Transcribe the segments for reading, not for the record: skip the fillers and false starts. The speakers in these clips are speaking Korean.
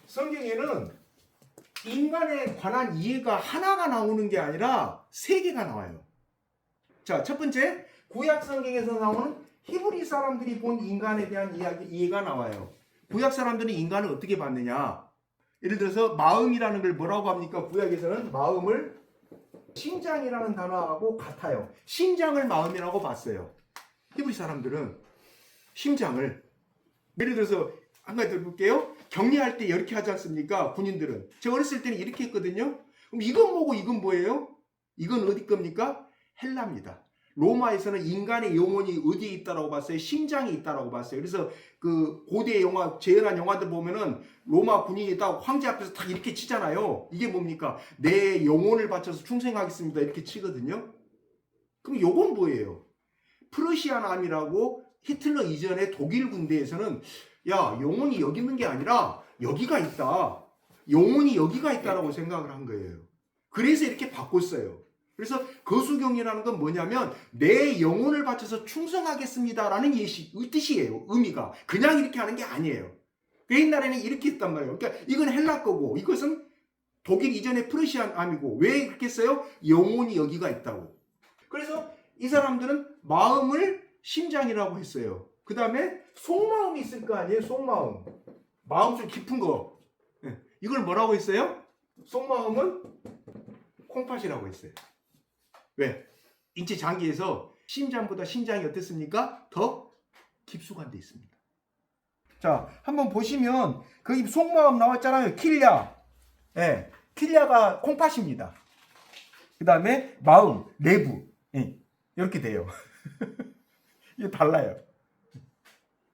성경에는 인간에 관한 이해가 하나가 나오는 게 아니라 세 개가 나와요. 자, 첫 번째, 구약 성경에서 나오는 히브리 사람들이 본 인간에 대한 이해가 나와요. 구약 사람들은 인간을 어떻게 봤느냐? 예를 들어서 마음이라는 걸 뭐라고 합니까? 구약에서는 마음을 심장이라는 단어하고 같아요. 심장을 마음이라고 봤어요. 히브리 사람들은 심장을, 예를 들어서 한 가지 들어볼게요. 격리할 때 이렇게 하지 않습니까? 군인들은. 제가 어렸을 때는 이렇게 했거든요. 그럼 이건 뭐고 이건 뭐예요? 이건 어디 겁니까? 헬라입니다. 로마에서는 인간의 영혼이 어디에 있다라고 봤어요? 심장에 있다라고 봤어요. 그래서 그 고대 영화, 재현한 영화들 보면은 로마 군인이 딱 황제 앞에서 딱 이렇게 치잖아요. 이게 뭡니까? 내 영혼을 바쳐서 충성하겠습니다. 이렇게 치거든요. 그럼 요건 뭐예요? 프러시아 남이라고 히틀러 이전에 독일 군대에서는 야, 영혼이 여기 있는 게 아니라 여기가 있다. 영혼이 여기가 있다라고 생각을 한 거예요. 그래서 이렇게 바꿨어요. 그래서 거수경이라는 건 뭐냐면 내 영혼을 바쳐서 충성하겠습니다라는 뜻이에요. 의미가. 그냥 이렇게 하는 게 아니에요. 그 옛날에는 이렇게 했단 말이에요. 그러니까 이건 헬라 거고 이것은 독일 이전의 프러시아 암이고 왜 그렇게 써요? 영혼이 여기가 있다고. 그래서 이 사람들은 마음을 심장이라고 했어요. 그 다음에 속마음이 있을 거 아니에요? 속마음. 마음 좀 깊은 거. 이걸 뭐라고 했어요? 속마음은 콩팥이라고 했어요. 왜? 인체 장기에서 심장보다 신장이 어떻습니까? 더 깊숙한 데 있습니다. 자, 한번 보시면 거기 속마음 나왔잖아요. 킬랴. 예, 킬랴가 콩팥입니다. 그 다음에 마음, 내부. 이렇게 돼요. 이게 달라요.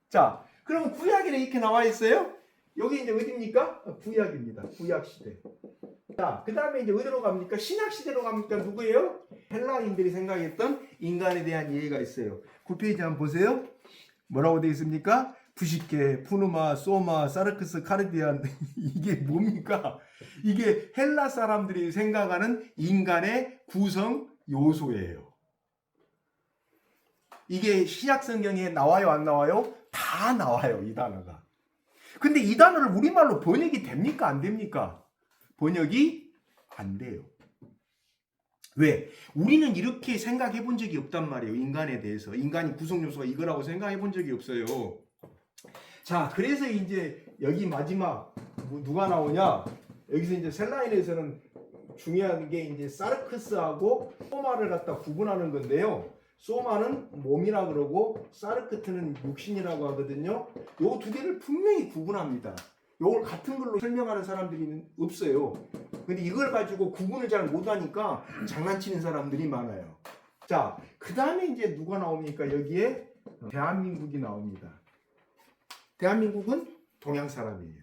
자, 그러면 구약에는 이렇게 나와 있어요? 여기 이제 어디입니까? 구약입니다. 구약 시대. 자, 그 다음에 이제 어디로 갑니까? 신약 시대로 갑니까? 누구예요? 헬라인들이 생각했던 인간에 대한 이해가 있어요. 9페이지 한번 보세요. 뭐라고 되어 있습니까? 푸시케, 푸누마, 소마, 사르크스, 카르디안. 이게 뭡니까? 이게 헬라 사람들이 생각하는 인간의 구성 요소예요. 이게 신약 성경에 나와요, 안 나와요? 다 나와요, 이 단어가. 근데 이 단어를 우리말로 번역이 됩니까, 안 됩니까? 번역이 안 돼요. 왜? 우리는 이렇게 생각해 본 적이 없단 말이에요. 인간에 대해서. 인간이 구성 요소가 이거라고 생각해 본 적이 없어요. 자, 그래서 이제 여기 마지막 누가 나오냐? 여기서 이제 셀라인에서는 중요한 게 이제 사르크스하고 소마를 갖다 구분하는 건데요. 소마는 몸이라 그러고 사르크트는 육신이라고 하거든요. 요 두 개를 분명히 구분합니다. 요걸 같은 걸로 설명하는 사람들이 없어요. 근데 이걸 가지고 구분을 잘 못하니까 장난치는 사람들이 많아요. 자, 그 다음에 이제 누가 나옵니까? 여기에 대한민국이 나옵니다. 대한민국은 동양 사람이에요.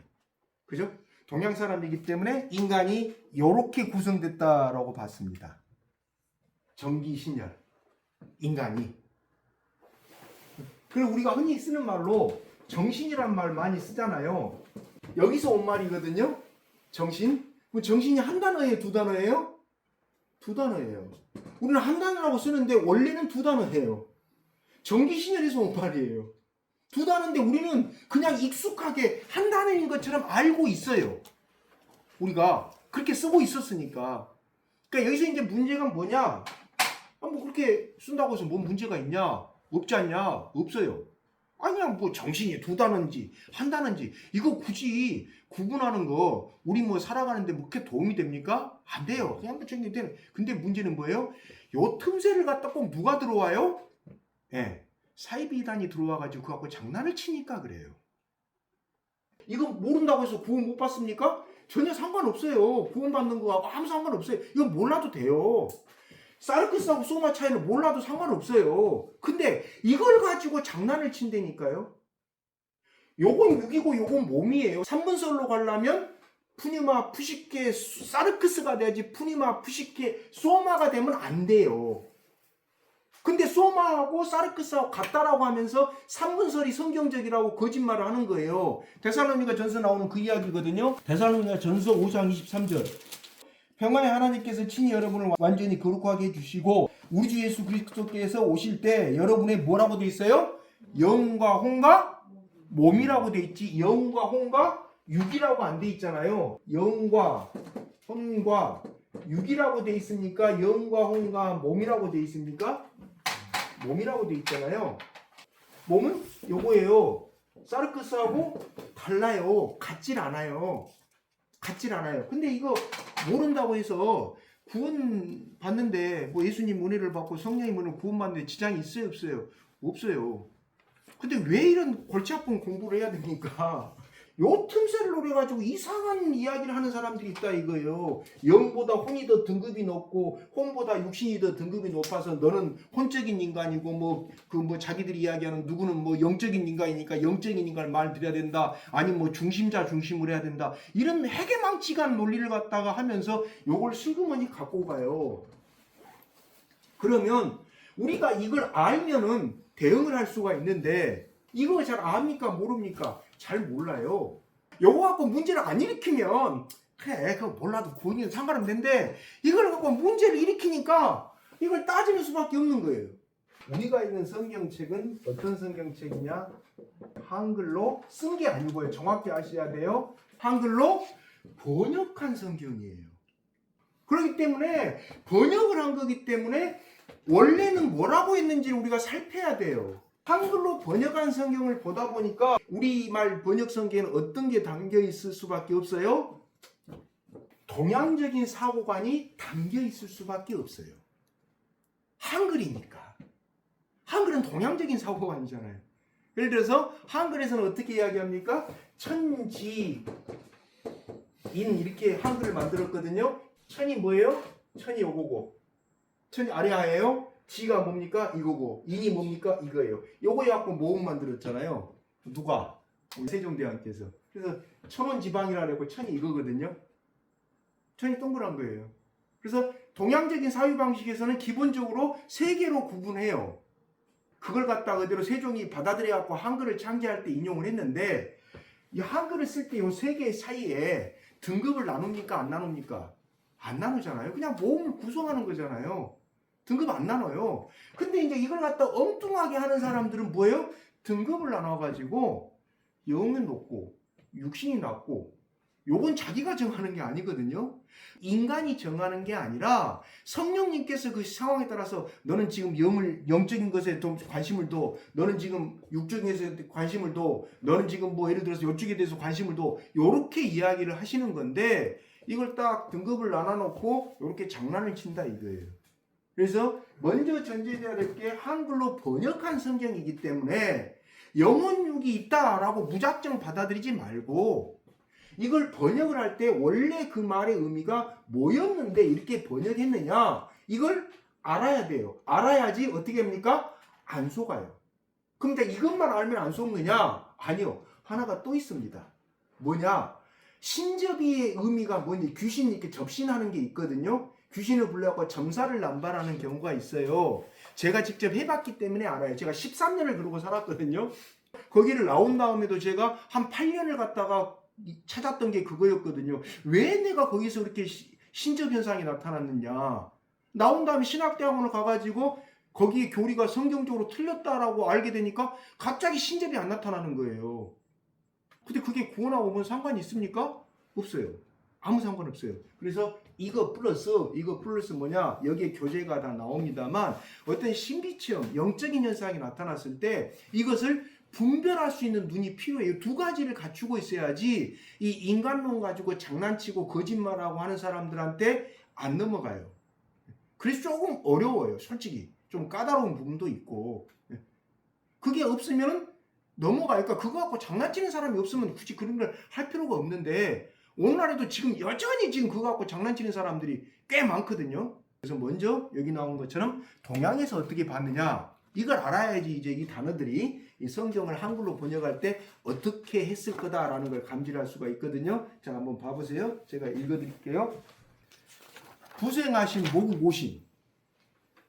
그죠? 동양 사람이기 때문에 인간이 이렇게 구성됐다라고 봤습니다. 정기신열, 인간이. 그리고 우리가 흔히 쓰는 말로 정신이란 말 많이 쓰잖아요. 여기서 온 말이거든요. 정신. 정신이 한 단어예요? 두 단어예요? 두 단어예요. 우리는 한 단어라고 쓰는데 원래는 두 단어예요. 정기신열에서 온 말이에요. 두 단어인데 우리는 그냥 익숙하게 한 단어인 것처럼 알고 있어요. 우리가 그렇게 쓰고 있었으니까. 그러니까 여기서 이제 문제가 뭐냐? 뭐 그렇게 쓴다고 해서 뭔 문제가 있냐? 없지 않냐? 없어요. 아니야, 뭐 정신이 두 단어인지 한 단어인지 이거 굳이 구분하는 거 우리 뭐 살아가는데 뭐 그렇게 도움이 됩니까? 안 돼요. 그냥 뭐 정리 되는. 근데 문제는 뭐예요? 요 틈새를 갖다 꼭 누가 들어와요? 예, 사이비단이 들어와가지고 그거 갖고 장난을 치니까 그래요. 이거 모른다고 해서 구원 못 받습니까? 전혀 상관없어요. 구원 받는 거하고 아무 상관없어요. 이건 몰라도 돼요. 사르크스하고 소마 차이는 몰라도 상관없어요. 근데 이걸 가지고 장난을 친다니까요. 요건 육이고 요건 몸이에요. 3분설로 가려면 푸니마, 푸시케, 사르크스가 돼야지 푸니마, 푸시케, 소마가 되면 안 돼요. 근데 소마하고 사르크스하고 같다라고 하면서 3분설이 성경적이라고 거짓말을 하는 거예요. 데살로니가 전서 나오는 그 이야기거든요. 데살로니가 전서 5장 23절. 평안의 하나님께서 친히 여러분을 완전히 거룩하게 해주시고 우리 주 예수 그리스도께서 오실 때 여러분의 뭐라고 돼 있어요? 영과 혼과 몸이라고 돼 있지. 영과 혼과 육이라고 안 돼 있잖아요. 영과 혼과 육이라고 돼 있습니까? 영과 혼과 몸이라고 돼 있습니까? 몸이라고 돼 있잖아요. 몸은 요거예요. 사르크스하고 달라요. 같질 않아요. 같질 않아요. 근데 이거 모른다고 해서 구원 받는데 뭐 예수님 은혜를 받고 성령님 은혜를 구원 받는데 지장이 있어요, 없어요? 없어요. 근데 왜 이런 골치 아픈 공부를 해야 됩니까? 요 틈새를 노려가지고 이상한 이야기를 하는 사람들이 있다 이거예요. 영보다 혼이 더 등급이 높고 혼보다 육신이 더 등급이 높아서 너는 혼적인 인간이고 뭐 자기들이 이야기하는 누구는 뭐 영적인 인간이니까 영적인 인간을 말 드려야 된다. 아니 뭐 중심자 중심으로 해야 된다. 이런 해괴망측한 논리를 갖다가 하면서 요걸 슬그머니 갖고 가요. 그러면 우리가 이걸 알면은 대응을 할 수가 있는데 이거 잘 압니까 모릅니까? 잘 몰라요. 요거 갖고 문제를 안 일으키면 그래 그거 몰라도 구원이는 상관없는데 이걸 갖고 문제를 일으키니까 이걸 따지는 수밖에 없는 거예요. 우리가 있는 성경책은 어떤 성경책이냐? 한글로 쓴 게 아니고요. 정확히 아셔야 돼요. 한글로 번역한 성경이에요. 그렇기 때문에 번역을 한 거기 때문에 원래는 뭐라고 했는지를 우리가 살펴야 돼요. 한글로 번역한 성경을 보다 보니까 우리말 번역 성경에는 어떤 게 담겨 있을 수밖에 없어요? 동양적인 사고관이 담겨 있을 수밖에 없어요. 한글이니까. 한글은 동양적인 사고관이잖아요. 예를 들어서 한글에서는 어떻게 이야기합니까? 천지인 이렇게 한글을 만들었거든요. 천이 뭐예요? 천이 요거고. 천이 아래하예요. 지가 뭡니까? 이거고. 인이 뭡니까? 이거예요. 요거 갖고 모음 만들었잖아요. 누가? 우리 세종대왕께서. 그래서 천원지방이라 그랬고 천이 이거거든요. 천이 동그란 거예요. 그래서 동양적인 사유 방식에서는 기본적으로 세 개로 구분해요. 그걸 갖다 그대로 세종이 받아들여 갖고 한글을 창제할 때 인용을 했는데 이 한글을 쓸 때 이 세 개 사이에 등급을 나눕니까? 안 나눕니까? 안 나누잖아요. 그냥 모음을 구성하는 거잖아요. 등급 안 나눠요. 근데 이제 이걸 갖다 엉뚱하게 하는 사람들은 뭐예요? 등급을 나눠가지고 영은 높고 육신이 낮고 요건 자기가 정하는 게 아니거든요. 인간이 정하는 게 아니라 성령님께서 그 상황에 따라서 너는 지금 영적인 것에 좀 관심을 둬. 너는 지금 육적인 것에 관심을 둬. 너는 지금 뭐 예를 들어서 이쪽에 대해서 관심을 둬. 요렇게 이야기를 하시는 건데 이걸 딱 등급을 나눠놓고 요렇게 장난을 친다 이거예요. 그래서 먼저 전제돼야 될 게 한글로 번역한 성경이기 때문에 영혼육이 있다라고 무작정 받아들이지 말고 이걸 번역을 할 때 원래 그 말의 의미가 뭐였는데 이렇게 번역했느냐 이걸 알아야 돼요. 알아야지 어떻게 합니까? 안 속아요. 그럼 이것만 알면 안 속느냐? 아니요. 하나가 또 있습니다. 뭐냐? 신접이의 의미가 뭐니? 귀신이 이렇게 접신하는 게 있거든요. 귀신을 불러갖고 점사를 남발하는 경우가 있어요. 제가 직접 해봤기 때문에 알아요. 제가 13년을 그러고 살았거든요. 거기를 나온 다음에도 제가 한 8년을 갔다가 찾았던 게 그거였거든요. 왜 내가 거기서 그렇게 신접 현상이 나타났느냐. 나온 다음에 신학대학원을 가가지고 거기에 교리가 성경적으로 틀렸다라고 알게 되니까 갑자기 신접이 안 나타나는 거예요. 근데 그게 구원하고 뭔 상관이 있습니까? 없어요. 아무 상관없어요. 그래서 이거 플러스 뭐냐? 여기에 교재가 다 나옵니다만 어떤 신비체험, 영적인 현상이 나타났을 때 이것을 분별할 수 있는 눈이 필요해요. 두 가지를 갖추고 있어야지 이 인간론 가지고 장난치고 거짓말하고 하는 사람들한테 안 넘어가요. 그래서 조금 어려워요. 솔직히. 좀 까다로운 부분도 있고. 그게 없으면 넘어가요. 그러니까 그거 갖고 장난치는 사람이 없으면 굳이 그런 걸 할 필요가 없는데 오늘날에도 지금 여전히 지금 그거 갖고 장난치는 사람들이 꽤 많거든요. 그래서 먼저 여기 나온 것처럼 동양에서 어떻게 봤느냐 이걸 알아야지 이제 이 단어들이 이 성경을 한글로 번역할 때 어떻게 했을 거다라는 걸 감지할 수가 있거든요. 자, 한번 봐보세요. 제가 읽어드릴게요. 부생하신 모국 모신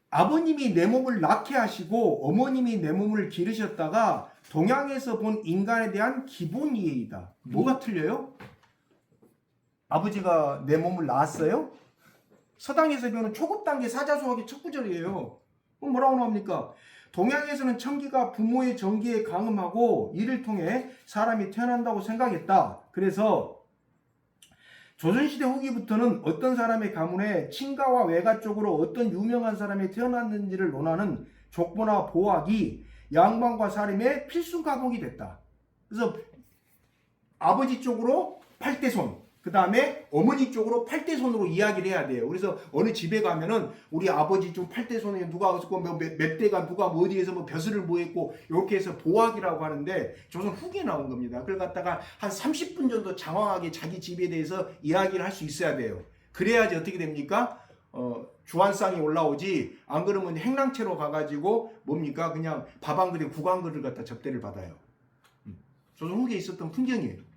아버님이 내 몸을 낳게 하시고 어머님이 내 몸을 기르셨다가 동양에서 본 인간에 대한 기본 이해이다. 뭐가 틀려요? 아버지가 내 몸을 낳았어요? 서당에서 배우는 초급 단계 사자수학의 첫 구절이에요. 그럼 뭐라고 나옵니까? 동양에서는 청기가 부모의 정기에 강음하고 이를 통해 사람이 태어난다고 생각했다. 그래서 조선시대 후기부터는 어떤 사람의 가문에 친가와 외가 쪽으로 어떤 유명한 사람이 태어났는지를 논하는 족보나 보학이 양반과 사림의 필수 과목이 됐다. 그래서 아버지 쪽으로 8대손, 그 다음에 어머니 쪽으로 8대손으로 이야기를 해야 돼요. 그래서 어느 집에 가면은 우리 아버지 좀 8대손에 누가 없었고 몇 대가 누가 어디에서 뭐 벼슬을 뭐 했고 이렇게 해서 보학이라고 하는데 조선 후기에 나온 겁니다. 그걸 갖다가 한 30분 정도 장황하게 자기 집에 대해서 이야기를 할 수 있어야 돼요. 그래야지 어떻게 됩니까? 주안상이 올라오지. 안 그러면 행랑채로 가가지고 뭡니까? 그냥 밥 한 그릇, 국 한 그릇 갖다 접대를 받아요. 조선 후기에 있었던 풍경이에요.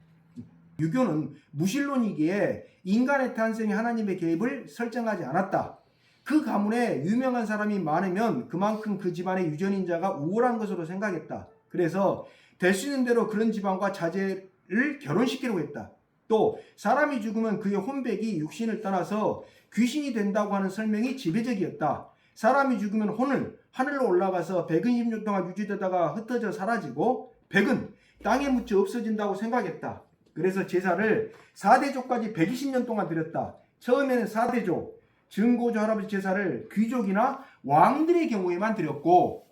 유교는 무신론이기에 인간의 탄생에 하나님의 개입을 설정하지 않았다. 그 가문에 유명한 사람이 많으면 그만큼 그 집안의 유전인자가 우월한 것으로 생각했다. 그래서 될 수 있는 대로 그런 집안과 자제를 결혼시키려고 했다. 또 사람이 죽으면 그의 혼백이 육신을 떠나서 귀신이 된다고 하는 설명이 지배적이었다. 사람이 죽으면 혼은 하늘로 올라가서 120년 동안 유지되다가 흩어져 사라지고 백은 땅에 묻혀 없어진다고 생각했다. 그래서 제사를 4대조까지 120년 동안 드렸다. 처음에는 4대조, 증고조 할아버지 제사를 귀족이나 왕들의 경우에만 드렸고,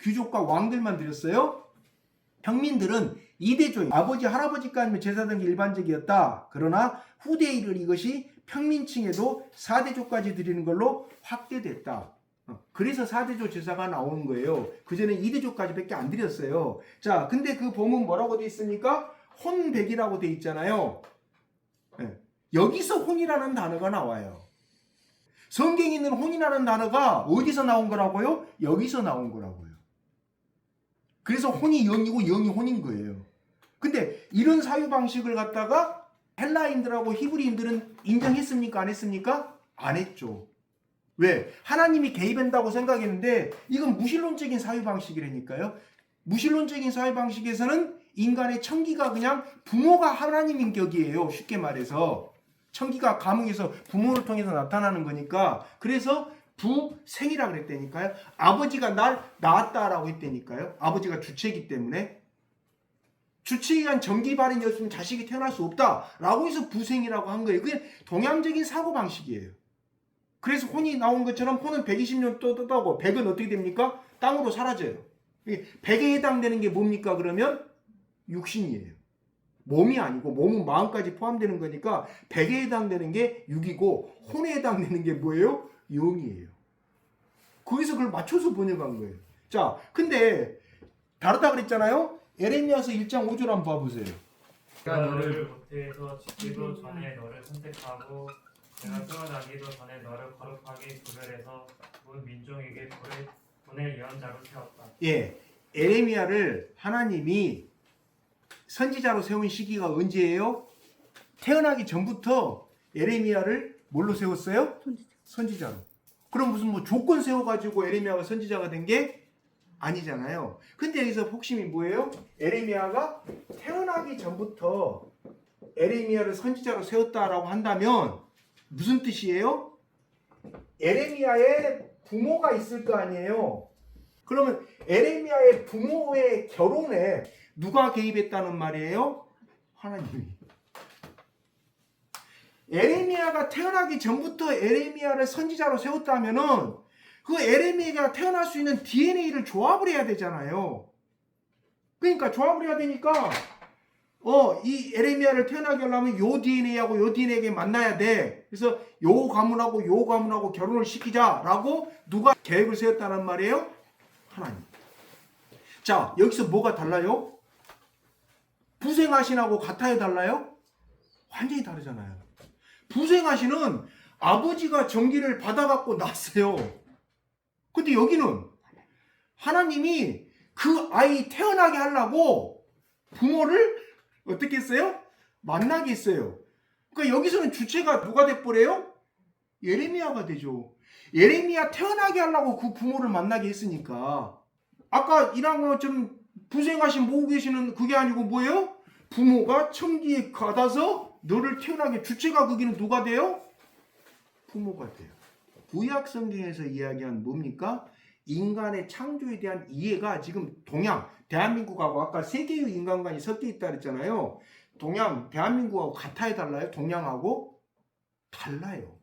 귀족과 왕들만 드렸어요. 평민들은 2대조, 아버지, 할아버지까지만 제사드린 게 일반적이었다. 그러나 후대에 이를 이것이 평민층에도 4대조까지 드리는 걸로 확대됐다. 그래서 4대조 제사가 나오는 거예요. 그전에 2대조까지 밖에 안 드렸어요. 자, 근데 그 보면 뭐라고 돼 있습니까? 혼백이라고 돼 있잖아요. 여기서 혼이라는 단어가 나와요. 성경에 있는 혼이라는 단어가 어디서 나온 거라고요? 여기서 나온 거라고요. 그래서 혼이 영이고 영이 혼인 거예요. 근데 이런 사유 방식을 갖다가 헬라인들하고 히브리인들은 인정했습니까? 안 했습니까? 안 했죠. 왜? 하나님이 개입한다고 생각했는데 이건 무신론적인 사유 방식이라니까요. 무신론적인 사유 방식에서는 인간의 청기가 그냥 부모가 하나님인 격이에요. 쉽게 말해서 청기가 가문에서 부모를 통해서 나타나는 거니까. 그래서 부생이라 그랬다니까요. 아버지가 날 낳았다라고 했다니까요. 아버지가 주체이기 때문에. 주체에 의한 정기 발현이었으면 자식이 태어날 수 없다라고 해서 부생이라고 한 거예요. 그게 동양적인 사고방식이에요. 그래서 혼이 나온 것처럼 혼은 120년 떠다고 백은 어떻게 됩니까? 땅으로 사라져요. 백에 해당되는 게 뭡니까? 그러면 육신이에요. 몸이 아니고 몸은 마음까지 포함되는 거니까 백에 해당되는 게 육이고 혼에 해당되는 게 뭐예요? 영이에요. 거기서 그걸 맞춰서 번역한 거예요. 자, 근데 다르다 그랬잖아요. 에레미야서 1장 5절 한번 봐보세요. 내가 너를 모태에서 짓기도 전에 너를 선택하고 내가 태어나기도 전에 너를 거룩하게 구별해서 온 민족에게 보낼 예언자로 세웠다. 예, 에레미야를 하나님이 선지자로 세운 시기가 언제예요? 태어나기 전부터 에레미야를 뭘로 세웠어요? 선지자로. 그럼 무슨 뭐 조건 세워가지고 에레미야가 선지자가 된 게 아니잖아요. 근데 여기서 핵심이 뭐예요? 에레미야가 태어나기 전부터 에레미야를 선지자로 세웠다라고 한다면 무슨 뜻이에요? 에레미야의 부모가 있을 거 아니에요. 그러면 에레미야의 부모의 결혼에 누가 개입했다는 말이에요? 하나님이. 에레미야가 태어나기 전부터 에레미야를 선지자로 세웠다면은 그 에레미야가 태어날 수 있는 DNA를 조합을 해야 되잖아요. 그러니까 조합을 해야 되니까 이 에레미야를 태어나게 하려면 요 DNA하고 요 DNA에게 만나야 돼. 그래서 요 가문하고 요 가문하고 결혼을 시키자라고 누가 계획을 세웠다는 말이에요? 하나님. 자, 여기서 뭐가 달라요? 부생아신하고 같아요, 달라요? 완전히 다르잖아요. 부생아신은 아버지가 정기를 받아갖고 낳았어요. 근데 여기는 하나님이 그 아이 태어나게 하려고 부모를 어떻게 했어요? 만나게 했어요. 그러니까 여기서는 주체가 누가 돼버려요? 예레미야가 되죠. 예레미야 태어나게 하려고 그 부모를 만나게 했으니까. 아까 일한 것처럼 부생하신 모으고 계시는 그게 아니고 뭐예요? 부모가 청기에 받아서 너를 태어나게, 주체가 거기는 누가 돼요? 부모가 돼요. 구약 성경에서 이야기한 뭡니까? 인간의 창조에 대한 이해가 지금 동양, 대한민국하고 아까 세계의 인간관이 섞여 있다 그랬잖아요. 동양, 대한민국하고 같아요, 달라요? 동양하고 달라요.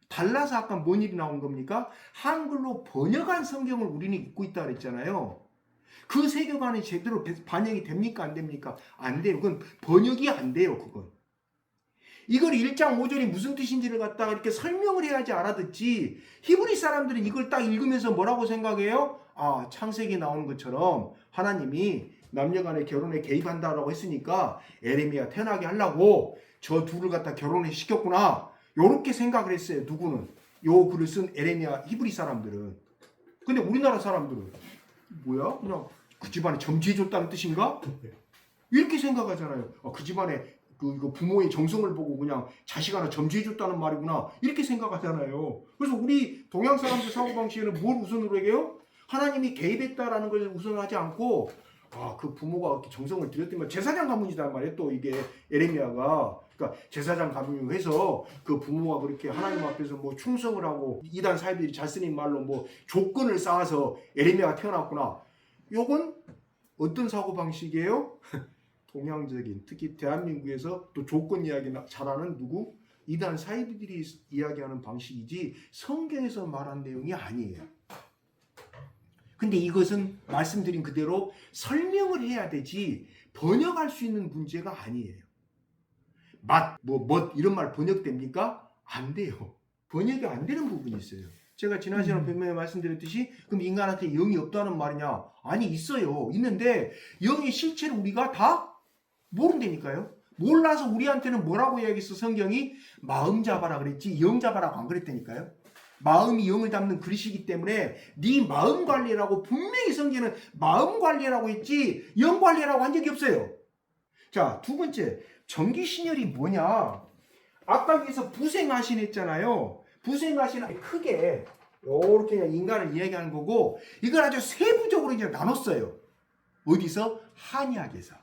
달라서 아까 뭔 일이 나온 겁니까? 한글로 번역한 성경을 우리는 읽고 있다 그랬잖아요. 그 세계관이 제대로 반영이 됩니까? 안 됩니까? 안 돼요. 그건 번역이 안 돼요. 그건. 이걸 1장 5절이 무슨 뜻인지를 갖다가 이렇게 설명을 해야지 알아듣지. 히브리 사람들은 이걸 딱 읽으면서 뭐라고 생각해요? 아, 창세기에 나오는 것처럼 하나님이 남녀간의 결혼에 개입한다라고 했으니까 에레미야 태어나게 하려고 저 둘을 갖다 결혼을 시켰구나. 요렇게 생각을 했어요. 누구는? 요 글을 쓴 에레미야 히브리 사람들은. 근데 우리나라 사람들은 뭐야? 그냥 그 집안에 점지해줬다는 뜻인가? 이렇게 생각하잖아요. 아, 그 집안에 이거 부모의 정성을 보고 그냥 자식 하나 점지해줬다는 말이구나. 이렇게 생각하잖아요. 그래서 우리 동양 사람들 사고방식에는 뭘 우선으로 얘기해요? 하나님이 개입했다라는 걸 우선하지 않고 아, 그 부모가 이렇게 정성을 들였더니 제사장 가문이란 말이에요. 또 이게 에레미야가 그러니까 제사장 가문이고 해서 그 부모가 그렇게 하나님 앞에서 뭐 충성을 하고 이단 사이비들이 잘 쓰는 말로 뭐 조건을 쌓아서 에레미야가 태어났구나. 요건 어떤 사고방식이에요? 동양적인, 특히 대한민국에서 또 조건 이야기 잘하는 누구? 이단 사이비들이 이야기하는 방식이지 성경에서 말한 내용이 아니에요. 근데 이것은 말씀드린 그대로 설명을 해야 되지 번역할 수 있는 문제가 아니에요. 멋 이런 말 번역됩니까? 안 돼요. 번역이 안 되는 부분이 있어요. 제가 지난 시간에 분명히 말씀드렸듯이 그럼 인간한테 영이 없다는 말이냐? 아니 있어요. 있는데 영의 실체를 우리가 다 모른다니까요. 몰라서 우리한테는 뭐라고 이야기했어? 성경이 마음 잡아라 그랬지 영 잡아라고 안 그랬다니까요. 마음이 영을 담는 그릇이기 때문에 네 마음 관리라고 분명히 성경은 마음 관리라고 했지 영 관리라고 한 적이 없어요. 자, 두 번째 전기신혈이 뭐냐? 아까 위에서 부생하신 했잖아요. 부생하신 크게 이렇게 그냥 인간을 이야기하는 거고 이걸 아주 세부적으로 이제 나눴어요. 어디서? 한의학에서.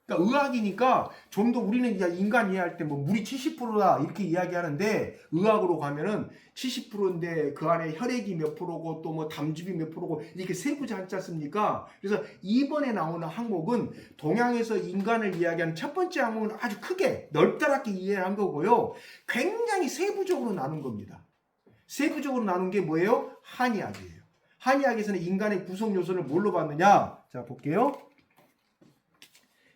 그러니까 의학이니까 좀 더 우리는 인간 이해할 때 뭐 물이 70%다 이렇게 이야기하는데 의학으로 가면은 70%인데 그 안에 혈액이 몇 프로고 또 뭐 담즙이 몇 프로고 이렇게 세부적이지 않습니까? 그래서 이번에 나오는 항목은 동양에서 인간을 이야기하는 첫 번째 항목은 아주 크게 넓다랗게 이해한 거고요. 굉장히 세부적으로 나눈 겁니다. 세부적으로 나눈 게 뭐예요? 한의학이에요. 한의학에서는 인간의 구성 요소를 뭘로 봤느냐? 자, 볼게요.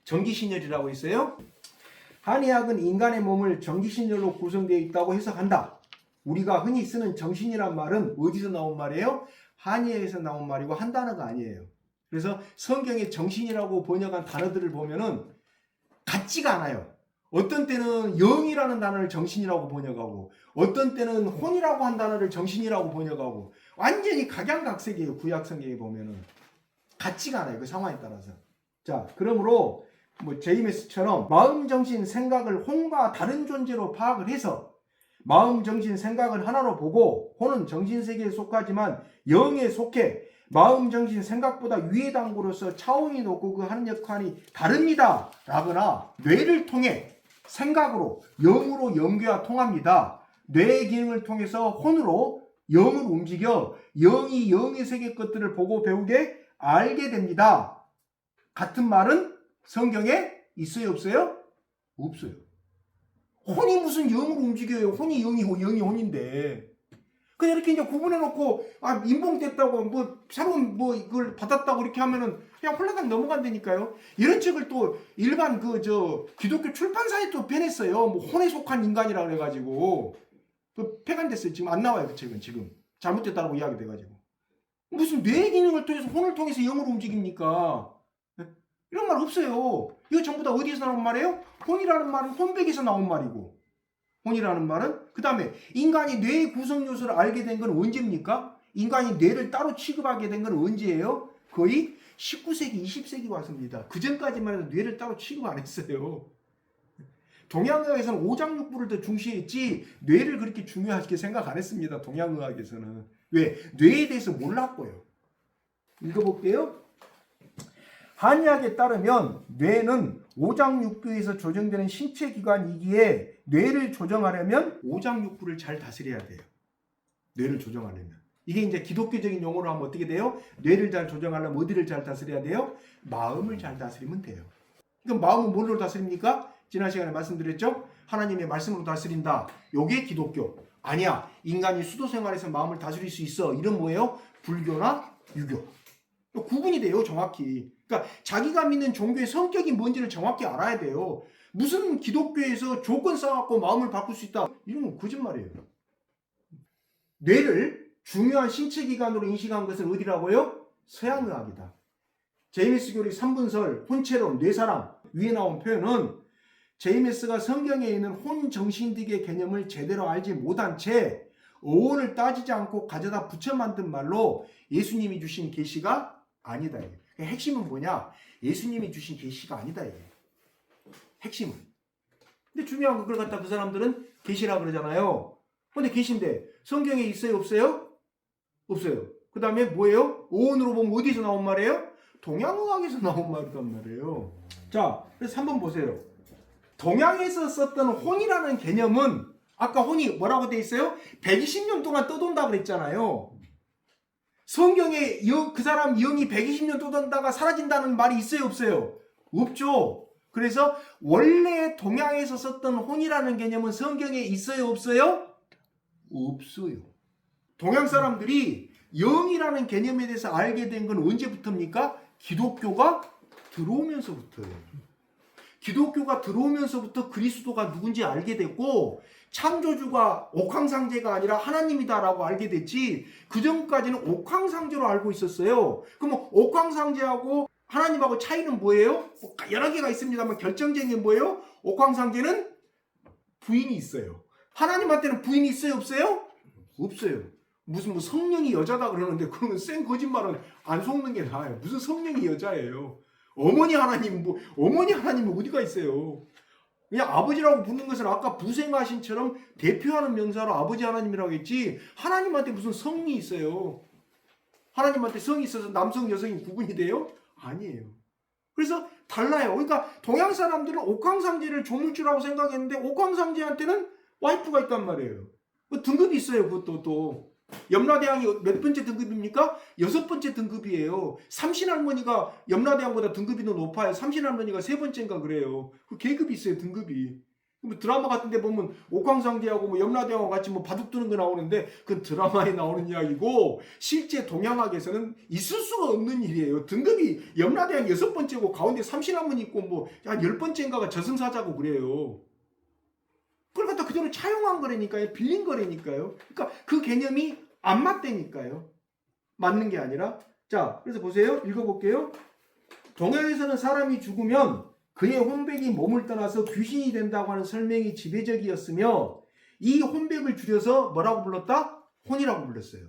전기신혈이라고 있어요. 한의학은 인간의 몸을 전기신혈로 구성되어 있다고 해석한다. 우리가 흔히 쓰는 정신이란 말은 어디서 나온 말이에요? 한의학에서 나온 말이고 한 단어가 아니에요. 그래서 성경에 정신이라고 번역한 단어들을 보면은 같지가 않아요. 어떤 때는 영이라는 단어를 정신이라고 번역하고 어떤 때는 혼이라고 한 단어를 정신이라고 번역하고 완전히 각양각색이에요. 구약 성경에 보면은 같지가 않아요. 그 상황에 따라서. 자, 그러므로 뭐 제이메스처럼 마음, 정신, 생각을 혼과 다른 존재로 파악을 해서 마음, 정신, 생각을 하나로 보고 혼은 정신세계에 속하지만 영에 속해 마음, 정신, 생각보다 위의 단구로서 차원이 높고 그 하는 역할이 다릅니다 라거나 뇌를 통해 생각으로 영으로 영계와 통합니다. 뇌의 기능을 통해서 혼으로 영을 움직여 영이 영의 세계 것들을 보고 배우게 알게 됩니다. 같은 말은 성경에 있어요? 없어요? 없어요. 혼이 무슨 영으로 움직여요? 혼이 영이 혼인데. 그냥 이렇게 이제 구분해놓고, 아, 인봉됐다고, 뭐, 새로운 뭐, 이걸 받았다고 이렇게 하면은 그냥 홀라당 넘어간다니까요. 이런 책을 또 일반 기독교 출판사에 또 펴냈어요. 뭐, 혼에 속한 인간이라 그래가지고. 그 폐간됐어요. 지금 안 나와요. 그 책은 지금. 잘못됐다고 이야기 돼가지고. 무슨 뇌 기능을 통해서 혼을 통해서 영으로 움직입니까? 이런 말 없어요. 이거 전부 다 어디에서 나온 말이에요? 혼이라는 말은 혼백에서 나온 말이고 혼이라는 말은 그 다음에 인간이 뇌의 구성 요소를 알게 된 건 언제입니까? 인간이 뇌를 따로 취급하게 된 건 언제예요? 거의 19세기, 20세기 와서입니다. 그 전까지만 해도 뇌를 따로 취급 안 했어요. 동양의학에서는 오장육부를 더 중시했지 뇌를 그렇게 중요하게 생각 안 했습니다. 동양의학에서는. 왜? 뇌에 대해서 몰랐고요. 읽어볼게요. 한의학에 따르면 뇌는 오장육부에서 조정되는 신체 기관이기에 뇌를 조정하려면 오장육부를 잘 다스려야 돼요. 뇌를 조정하려면. 이게 이제 기독교적인 용어로 하면 어떻게 돼요? 뇌를 잘 조정하려면 어디를 잘 다스려야 돼요? 마음을 잘 다스리면 돼요. 그럼 마음은 뭘로 다스립니까? 지난 시간에 말씀드렸죠? 하나님의 말씀으로 다스린다. 요게 기독교. 아니야. 인간이 수도 생활에서 마음을 다스릴 수 있어. 이런 뭐예요? 불교나 유교. 구분이 돼요, 정확히. 그러니까 자기가 믿는 종교의 성격이 뭔지를 정확히 알아야 돼요. 무슨 기독교에서 조건 쌓아갖고 마음을 바꿀 수 있다. 이런 건 거짓말이에요. 뇌를 중요한 신체 기관으로 인식한 것은 어디라고요? 서양의학이다. 제이미스 교리 3분설, 혼체론, 뇌사랑 위에 나온 표현은 제이미스가 성경에 있는 혼정신득의 개념을 제대로 알지 못한 채 어원을 따지지 않고 가져다 붙여 만든 말로 예수님이 주신 계시가 아니다. 그러니까 핵심은 뭐냐? 예수님이 주신 계시가 아니다. 이게. 핵심은. 근데 중요한 건 그걸 갖다 그 사람들은 계시라 그러잖아요. 근데 계시인데 성경에 있어요? 없어요? 없어요. 그 다음에 뭐예요? 어원으로 보면 어디서 나온 말이에요? 동양의학에서 나온 말이란 말이에요. 자, 그래서 한번 보세요. 동양에서 썼던 혼이라는 개념은 아까 혼이 뭐라고 돼 있어요? 120년 동안 떠돈다 그랬잖아요. 성경에 그 사람 영이 120년 떠돈다가 사라진다는 말이 있어요? 없어요? 없죠. 그래서 원래 동양에서 썼던 혼이라는 개념은 성경에 있어요? 없어요? 없어요. 동양 사람들이 영이라는 개념에 대해서 알게 된 건 언제부터입니까? 기독교가 들어오면서부터예요. 기독교가 들어오면서부터 그리스도가 누군지 알게 됐고 창조주가 옥황상제가 아니라 하나님이다라고 알게 됐지 그 전까지는 옥황상제로 알고 있었어요. 그럼 옥황상제하고 하나님하고 차이는 뭐예요? 여러 개가 있습니다만 결정적인 게 뭐예요? 옥황상제는 부인이 있어요. 하나님한테는 부인이 있어요? 없어요? 없어요. 무슨 뭐 성령이 여자다 그러는데 그러면 쌩 거짓말은 안 속는 게 나아요. 무슨 성령이 여자예요? 어머니 하나님 어머니 하나님은 어디가 있어요? 그냥 아버지라고 부르는 것은 아까 부생하신처럼 대표하는 명사로 아버지 하나님이라고 했지 하나님한테 무슨 성이 있어요? 하나님한테 성이 있어서 남성 여성이 구분이 돼요? 아니에요. 그래서 달라요. 그러니까 동양 사람들은 옥황상제를 조물주라고 생각했는데 옥황상제한테는 와이프가 있단 말이에요. 등급이 있어요. 그것도 또. 염라대왕이 몇 번째 등급입니까? 6번째 등급이에요. 삼신할머니가 염라대왕보다 등급이 더 높아요. 삼신할머니가 3번째인가 그래요. 그 계급이 있어요. 등급이. 뭐 드라마 같은 데 보면 옥황상제하고 뭐 염라대왕과 같이 뭐 바둑 두는 거 나오는데 그건 드라마에 나오는 이야기고 실제 동양학에서는 있을 수가 없는 일이에요. 등급이 염라대왕 6번째고 가운데 삼신할머니 있고 뭐 한 10번째인가가 저승사자고 그래요. 그걸 갖다 그대로 차용한 거라니까요. 빌린 거라니까요. 그러니까 그 개념이 안 맞다니까요. 맞는 게 아니라. 자, 그래서 보세요. 읽어볼게요. 동양에서는 사람이 죽으면 그의 혼백이 몸을 떠나서 귀신이 된다고 하는 설명이 지배적이었으며 이 혼백을 줄여서 뭐라고 불렀다? 혼이라고 불렀어요.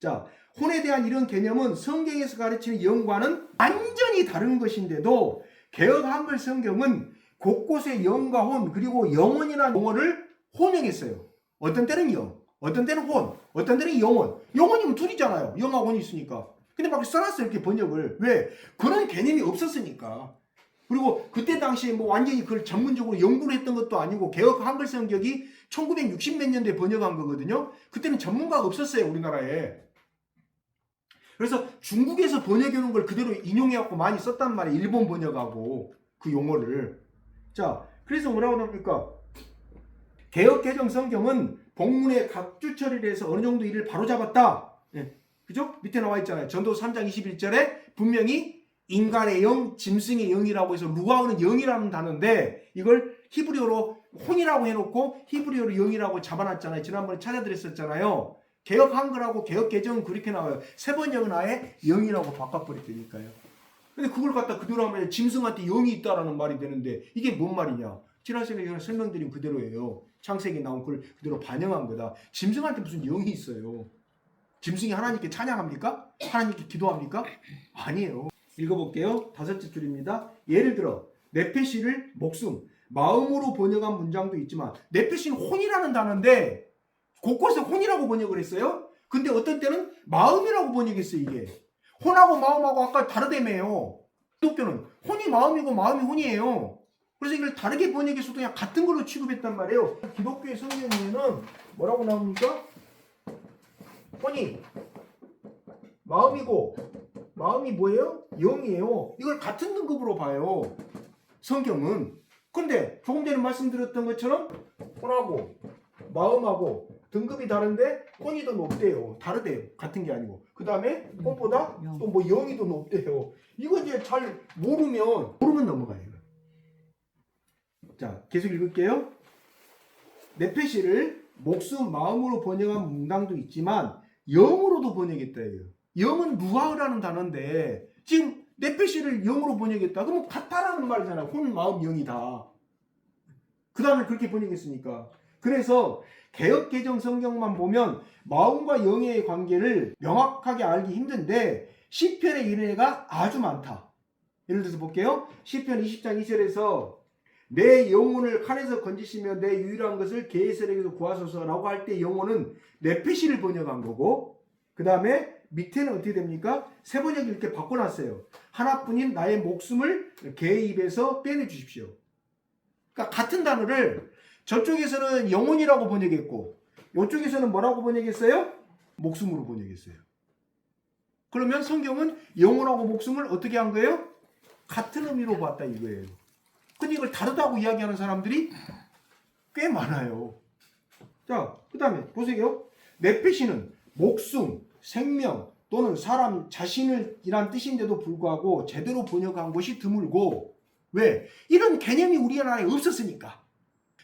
자, 혼에 대한 이런 개념은 성경에서 가르치는 영과는 완전히 다른 것인데도 개역 한글 성경은 곳곳에 영과 혼 그리고 영혼이라는 용어를 혼용했어요. 어떤 때는 영, 어떤 때는 혼, 어떤 때는 영혼. 영혼이면 둘이잖아요. 영하고 혼이 있으니까. 근데 막 써놨어요. 이렇게 번역을. 왜? 그런 개념이 없었으니까. 그리고 그때 당시에 뭐 완전히 그걸 전문적으로 연구를 했던 것도 아니고 개역 한글 성격이 1960 몇 년대에 번역한 거거든요. 그때는 전문가가 없었어요. 우리나라에. 그래서 중국에서 번역해놓은 걸 그대로 인용해갖고 많이 썼단 말이에요. 일본 번역하고 그 용어를. 자, 그래서 뭐라고 합니까? 개역 개정 성경은 본문의 각주 처리를 해서 어느 정도 일을 바로잡았다. 예, 그죠? 밑에 나와 있잖아요. 전도 3장 21절에 분명히 인간의 영, 짐승의 영이라고 해서 루아우는 영이라는 단어인데 이걸 히브리어로 혼이라고 해놓고 히브리어로 영이라고 잡아놨잖아요. 지난번에 찾아드렸었잖아요. 개역 한글하고 개역 개정은 그렇게 나와요. 세 번역은 아예 영이라고 바꿔버렸다니까요. 근데 그걸 갖다 그대로 하면 짐승한테 영이 있다라는 말이 되는데 이게 뭔 말이냐? 지난 시간에 설명드린 그대로예요. 창세기에 나온 걸 그대로 반영한 거다. 짐승한테 무슨 영이 있어요? 짐승이 하나님께 찬양합니까? 하나님께 기도합니까? 아니에요. 읽어볼게요. 5째 줄입니다. 예를 들어 네페시를 목숨, 마음으로 번역한 문장도 있지만 네페시는 혼이라는 단어인데 곳곳에 혼이라고 번역을 했어요. 근데 어떤 때는 마음이라고 번역했어요. 이게. 혼하고 마음하고 아까 다르다며요. 기독교는 혼이 마음이고 마음이 혼이에요. 그래서 이걸 다르게 번역해서도 그냥 같은 걸로 취급했단 말이에요. 기독교의 성경에는 뭐라고 나옵니까? 혼이 마음이고 마음이 뭐예요? 영이에요. 이걸 같은 등급으로 봐요. 성경은. 근데 조금 전에 말씀드렸던 것처럼 혼하고 마음하고 등급이 다른데 혼이 더 높대요. 다르대요. 같은 게 아니고. 그 다음에 혼보다 또 뭐 영이 더 높대요. 이거 이제 잘 모르면 넘어가요. 자, 계속 읽을게요. 네페시를 목숨, 마음으로 번역한 문당도 있지만 영으로도 번역했다 이거예요. 영은 루아흐라는 단어인데 지금 네페시를 영으로 번역했다. 그러면 같다라는 말이잖아요. 혼, 마음, 영이다. 그 다음에 그렇게 번역했으니까. 그래서 개역개정 성경만 보면 마음과 영의 관계를 명확하게 알기 힘든데 시편의 은혜가 아주 많다. 예를 들어서 볼게요. 시편 20장 2절에서 내 영혼을 칼에서 건지시며 내 유일한 것을 게에셀에게서 구하소서라고 할 때 영혼은 네페시를 번역한 거고, 그 다음에 밑에는 어떻게 됩니까? 새 번역이 이렇게 바꿔놨어요. 하나뿐인 나의 목숨을 개의 입에서 빼내주십시오. 그러니까 같은 단어를 저쪽에서는 영혼이라고 번역했고 이쪽에서는 뭐라고 번역했어요? 목숨으로 번역했어요. 그러면 성경은 영혼하고 목숨을 어떻게 한 거예요? 같은 의미로 봤다 이거예요. 근데 이걸 다르다고 이야기하는 사람들이 꽤 많아요. 자, 그 다음에 보세요. 네페시는 목숨, 생명 또는 사람 자신을 이란 뜻인데도 불구하고 제대로 번역한 것이 드물고, 왜? 이런 개념이 우리나라에 없었으니까.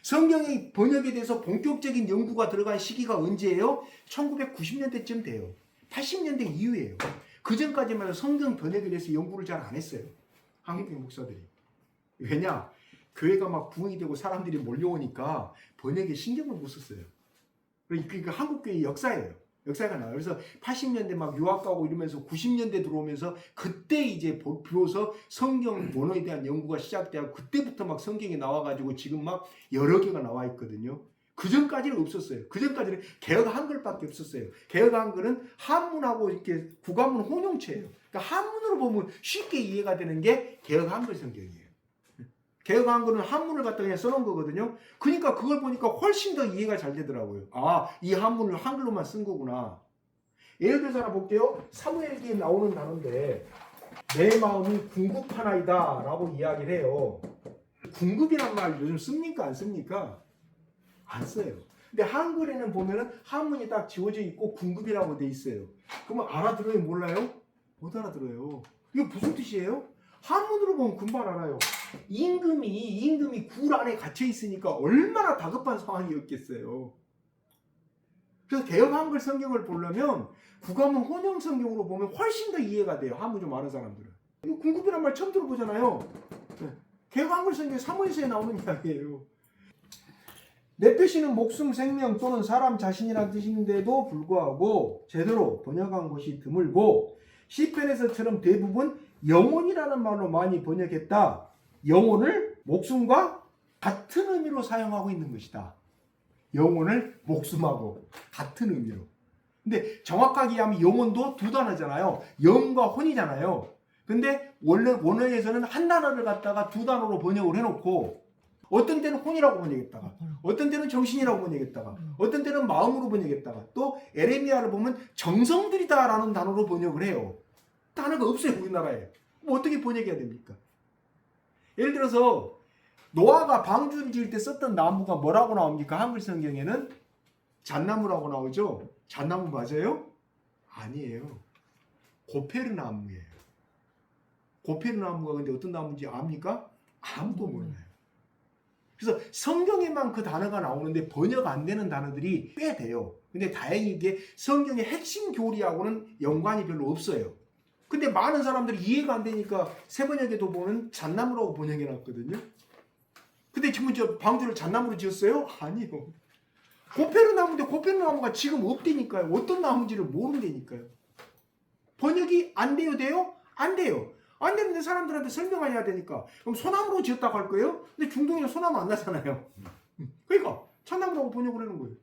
성경의 번역에 대해서 본격적인 연구가 들어간 시기가 언제예요? 1990년대쯤 돼요. 80년대 이후예요. 그 전까지만 해도 성경 번역에 대해서 연구를 잘 안 했어요. 한국의 목사들이. 왜냐? 교회가 막 부흥이 되고 사람들이 몰려오니까 번역에 신경을 못 썼어요. 그러니까 한국교회의 역사예요. 역사가 나와요. 그래서 80년대 막 유학 가고 이러면서 90년대 들어오면서 그때 이제 비로소 성경 원어에 대한 연구가 시작되고 그때부터 막 성경이 나와가지고 지금 막 여러 개가 나와 있거든요. 그 전까지는 없었어요. 그 전까지는 개역 한글밖에 없었어요. 개역 한글은 한문하고 이렇게 구간문 혼용체예요. 그러니까 한문으로 보면 쉽게 이해가 되는 게 개역 한글 성경이에요. 개역 한글은 한문을 갖다 그냥 써놓은 거거든요. 그러니까 그걸 보니까 훨씬 더 이해가 잘 되더라고요. 아, 이 한문을 한글로만 쓴 거구나. 예를 들어서 하나 볼게요. 사무엘기에 나오는 단어인데 내 마음이 궁급하나이다 라고 이야기를 해요. 궁급이란 말 요즘 씁니까? 안 씁니까? 안 써요. 근데 한글에는 보면은 한문이 딱 지워져 있고 궁급이라고 돼 있어요. 그러면 알아들어요? 몰라요? 못 알아들어요. 이게 무슨 뜻이에요? 한문으로 보면 금방 알아요. 임금이 굴 안에 갇혀 있으니까 얼마나 다급한 상황이었겠어요. 그래서 개역 한글 성경을 보려면 구간문 혼용 성경으로 보면 훨씬 더 이해가 돼요. 한문 좀 아는 사람들은. 이거 궁급이란 말 처음 들어보잖아요. 개역 한글 성경 사무엘서에 나오는 이야기예요. 네페시는 목숨, 생명 또는 사람 자신이라는 뜻인데도 불구하고 제대로 번역한 것이 드물고 시편에서처럼 대부분 영혼이라는 말로 많이 번역했다. 영혼을 목숨과 같은 의미로 사용하고 있는 것이다. 영혼을 목숨하고 같은 의미로. 근데 정확하게 하면 영혼도 두 단어잖아요. 영과 혼이잖아요. 근데 원래 원어에서는 한 단어를 갖다가 두 단어로 번역을 해놓고 어떤 때는 혼이라고 번역했다가 어떤 때는 정신이라고 번역했다가 어떤 때는 마음으로 번역했다가 또 에레미야를 보면 정성들이다라는 단어로 번역을 해요. 단어가 없어요 우리나라에. 뭐 어떻게 번역해야 됩니까? 예를 들어서 노아가 방주를 지을 때 썼던 나무가 뭐라고 나옵니까? 한글 성경에는 잣나무라고 나오죠? 잣나무 맞아요? 아니에요. 고페르 나무예요. 고페르 나무가 근데 어떤 나무인지 압니까? 아무도 몰라요. 그래서 성경에만 그 단어가 나오는데 번역 안 되는 단어들이 꽤 돼요. 근데 다행히 이게 성경의 핵심 교리하고는 연관이 별로 없어요. 근데 많은 사람들이 이해가 안 되니까 새 번역에도 보면 잣나무라고 번역해 놨거든요. 근데 지금 저 방주를 잣나무로 지었어요? 아니요. 고페르 나무인데 고페르 나무가 지금 없다니까요. 어떤 나무인지를 모른다니까요. 번역이 안 돼요? 돼요? 안 돼요. 안 되는데 사람들한테 설명해야 되니까. 그럼 소나무로 지었다고 할 거예요? 근데 중동에 소나무 안 나잖아요. 그러니까 잣나무라고 번역을 하는 거예요.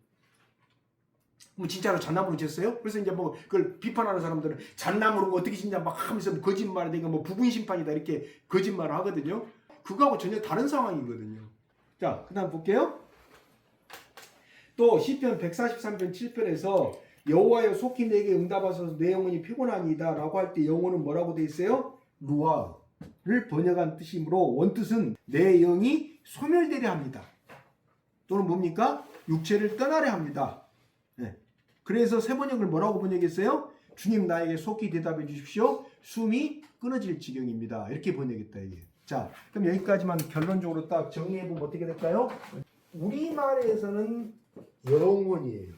뭐 진짜로 잣나무로 지었어요? 그래서 이제 뭐 그걸 비판하는 사람들은 잣나무로 어떻게 짓냐 막 하면서 거짓말을 이거 뭐 부분 심판이다 이렇게 거짓말을 하거든요. 그거하고 전혀 다른 상황이거든요. 자, 그다음 볼게요. 또 시편 143편 7편에서 여호와여 속히 내게 응답하소서 내 영혼이 피곤하니이다 라고 할 때 영혼은 뭐라고 돼 있어요? 루아를 번역한 뜻이므로 원뜻은 내 영이 소멸되려 합니다. 또는 뭡니까? 육체를 떠나려 합니다. 네. 그래서 새 번역을 뭐라고 번역했어요? 주님 나에게 속히 대답해 주십시오. 숨이 끊어질 지경입니다. 이렇게 번역했다 이게. 자, 그럼 여기까지만 결론적으로 딱 정리해보면 어떻게 될까요? 우리말에서는 영혼이에요.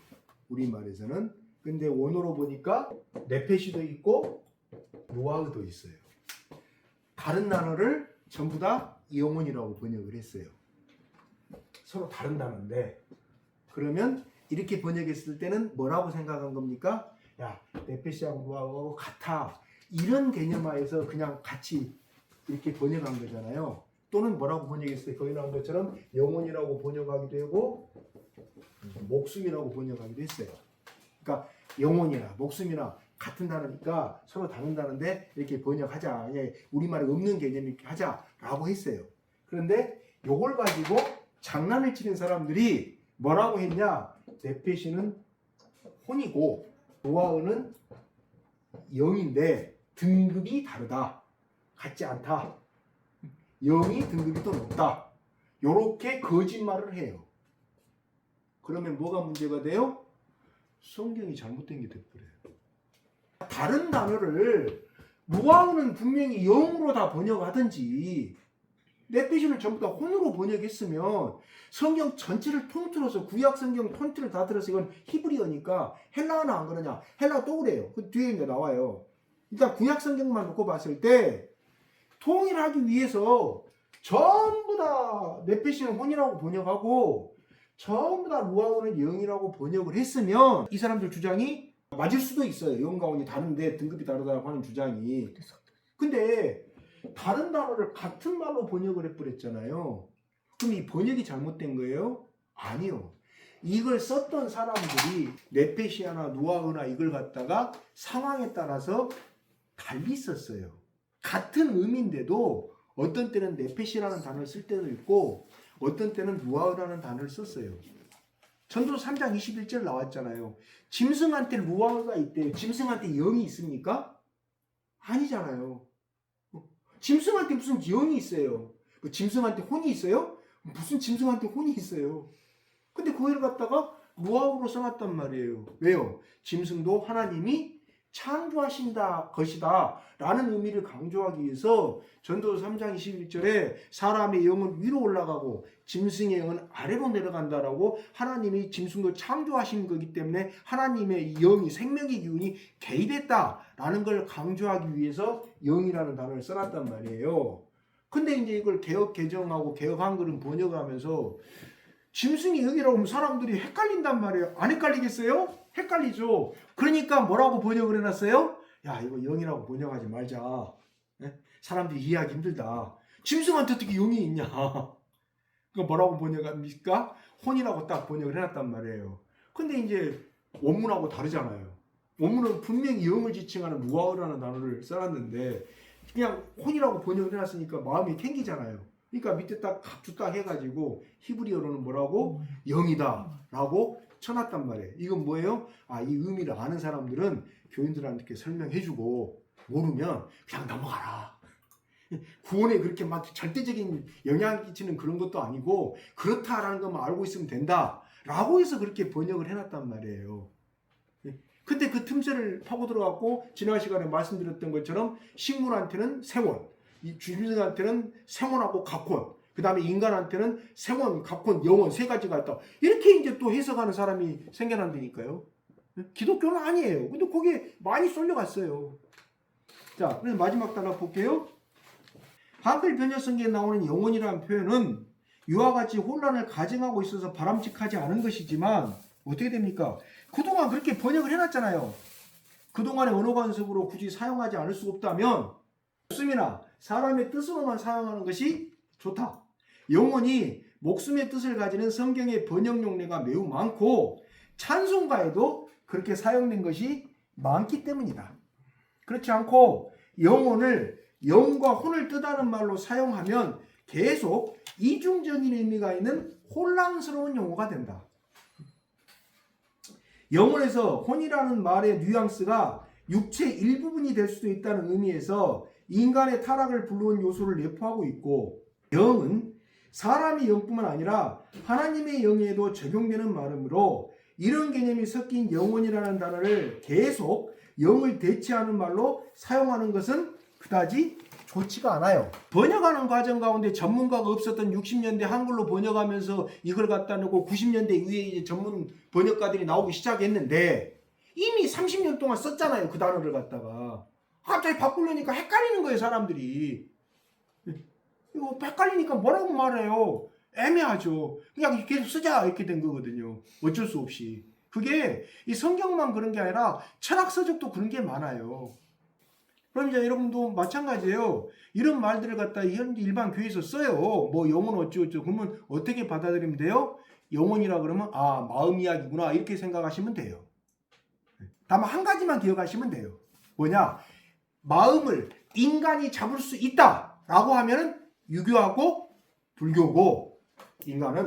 우리말에서는. 근데 원어로 보니까 네페시도 있고 루아흐도 있어요. 다른 단어를 전부 다 영혼이라고 번역을 했어요. 서로 다른 단어인데 그러면 이렇게 번역했을 때는 뭐라고 생각한 겁니까? 야, 네페시하고 루아흐하고 같아. 이런 개념하에서 그냥 같이 이렇게 번역한 거잖아요. 또는 뭐라고 번역했어요? 거기 나온 것처럼 영혼이라고 번역하기도 하고 목숨이라고 번역하기도 했어요. 그러니까 영혼이나 목숨이나 같은 단어니까 서로 다른 단어인데 이렇게 번역하자. 우리말에 없는 개념 이렇게 하자라고 했어요. 그런데 이걸 가지고 장난을 치는 사람들이 뭐라고 했냐? 네페시는 혼이고 루아흐는 영인데 등급이 다르다. 같지 않다. 영이 등급이 더 높다. 이렇게 거짓말을 해요. 그러면 뭐가 문제가 돼요? 성경이 잘못된 게 돼버려요. 다른 단어를 루아흐는 분명히 영으로 다 번역하든지 네페시는 전부 다 혼으로 번역했으면 성경 전체를 통틀어서 구약 성경 통틀을 다 들어서 이건 히브리어니까 헬라어는 안 그러냐? 헬라어 또 그래요. 그 뒤에 이제 나와요. 일단 구약 성경만 놓고 봤을 때 통일하기 위해서 전부 다 네페시는 혼이라고 번역하고 전부 다 루아흐는 영이라고 번역을 했으면 이 사람들 주장이 맞을 수도 있어요. 영과 혼이 다른데 등급이 다르다고 하는 주장이. 근데 다른 단어를 같은 말로 번역을 해버렸잖아요. 그럼 이 번역이 잘못된 거예요? 아니요. 이걸 썼던 사람들이 네페시아나 루아흐나 이걸 갖다가 상황에 따라서 달리 썼어요. 같은 의미인데도 어떤 때는 네페시라는 단어를 쓸 때도 있고 어떤 때는 루아흐라는 단어를 썼어요. 전도서 3장 21절 나왔잖아요. 짐승한테 루아흐가 있대요. 짐승한테 영이 있습니까? 아니잖아요. 짐승한테 무슨 영이 있어요? 뭐 짐승한테 혼이 있어요? 무슨 짐승한테 혼이 있어요? 근데 그걸 갖다가 루아흐로 써놨단 말이에요. 왜요? 짐승도 하나님이 창조하신다 것이다 라는 의미를 강조하기 위해서 전도서 3장 21절에 사람의 영은 위로 올라가고 짐승의 영은 아래로 내려간다라고 하나님이 짐승도 창조하신 거기 때문에 하나님의 영이 생명의 기운이 개입했다라는 걸 강조하기 위해서 영이라는 단어를 써놨단 말이에요. 근데 이제 이걸 개혁 개정하고 개혁 한글은 번역을 하면서 짐승이 영이라고 하면 사람들이 헷갈린단 말이에요. 안 헷갈리겠어요? 헷갈리죠. 그러니까 뭐라고 번역을 해놨어요? 야, 이거 영이라고 번역하지 말자. 사람들이 이해하기 힘들다. 짐승한테 어떻게 영이 있냐? 그거 뭐라고 번역합니까? 혼이라고 딱 번역을 해놨단 말이에요. 근데 이제 원문하고 다르잖아요. 원문은 분명히 영을 지칭하는 루아흐라는 단어를 써놨는데 그냥 혼이라고 번역을 해놨으니까 마음이 캥기잖아요. 그러니까 밑에 딱 각주 딱 해가지고 히브리어로는 뭐라고? 영이다 라고 쳐놨단 말이에요. 이건 뭐예요? 아, 이 의미를 아는 사람들은 교인들한테 설명해주고 모르면 그냥 넘어가라. 구원에 그렇게 막 절대적인 영향을 끼치는 그런 것도 아니고 그렇다라는 것만 알고 있으면 된다 라고 해서 그렇게 번역을 해놨단 말이에요. 근데 그 틈새를 파고 들어갔고 지난 시간에 말씀드렸던 것처럼 식물한테는 생원, 이 주민한테는 생원하고 각혼, 그 다음에 인간한테는 생원, 각혼, 영원 세 가지가 있다. 이렇게 이제 또 해석하는 사람이 생겨난다니까요. 기독교는 아니에요. 근데 거기에 많이 쏠려갔어요. 자, 그래서 마지막 단어 볼게요. 한글 번역성경에 나오는 영혼이라는 표현은 이와 같이 혼란을 가정하고 있어서 바람직하지 않은 것이지만 어떻게 됩니까? 그동안 그렇게 번역을 해놨잖아요. 그동안의 언어 관습으로 굳이 사용하지 않을 수 없다면 목숨이나 사람의 뜻으로만 사용하는 것이 좋다. 영혼이 목숨의 뜻을 가지는 성경의 번역 용례가 매우 많고 찬송가에도 그렇게 사용된 것이 많기 때문이다. 그렇지 않고 영혼을 영과 혼을 뜻하는 말로 사용하면 계속 이중적인 의미가 있는 혼란스러운 용어가 된다. 영어에서 혼이라는 말의 뉘앙스가 육체 일부분이 될 수도 있다는 의미에서 인간의 타락을 불러온 요소를 내포하고 있고, 영은 사람의 영뿐만 아니라 하나님의 영에도 적용되는 말이므로 이런 개념이 섞인 영혼이라는 단어를 계속 영을 대체하는 말로 사용하는 것은 그다지 좋지가 않아요. 번역하는 과정 가운데 전문가가 없었던 60년대 한글로 번역하면서 이걸 갖다 놓고 90년대 이후에 이제 전문 번역가들이 나오기 시작했는데 이미 30년 동안 썼잖아요. 그 단어를 갖다가. 갑자기 바꾸려니까 헷갈리는 거예요, 사람들이. 이거 헷갈리니까 뭐라고 말해요? 애매하죠. 그냥 계속 쓰자 이렇게 된 거거든요. 어쩔 수 없이. 그게 이 성경만 그런 게 아니라 철학 서적도 그런 게 많아요. 그럼 이제 여러분도 마찬가지예요. 이런 말들을 갖다 현재 일반 교회에서 써요. 뭐 영혼 어쩌고저쩌고. 그러면 어떻게 받아들이면 돼요? 영혼이라 그러면 아 마음 이야기구나 이렇게 생각하시면 돼요. 다만 한 가지만 기억하시면 돼요. 뭐냐? 마음을 인간이 잡을 수 있다라고 하면은 유교하고 불교고, 인간은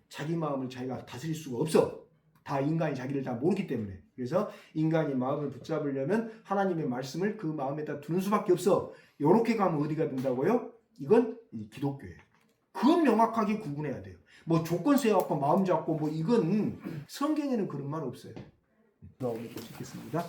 자기 마음을 자기가 다스릴 수가 없어. 다 인간이 자기를 다 모르기 때문에. 그래서 인간이 마음을 붙잡으려면 하나님의 말씀을 그 마음에다 두는 수밖에 없어. 이렇게 가면 어디가 된다고요? 이건 기독교예요. 그건 명확하게 구분해야 돼요. 뭐 조건 세워갖고 마음 잡고 뭐 이건 성경에는 그런 말 없어요. 오늘 또 찍겠습니다.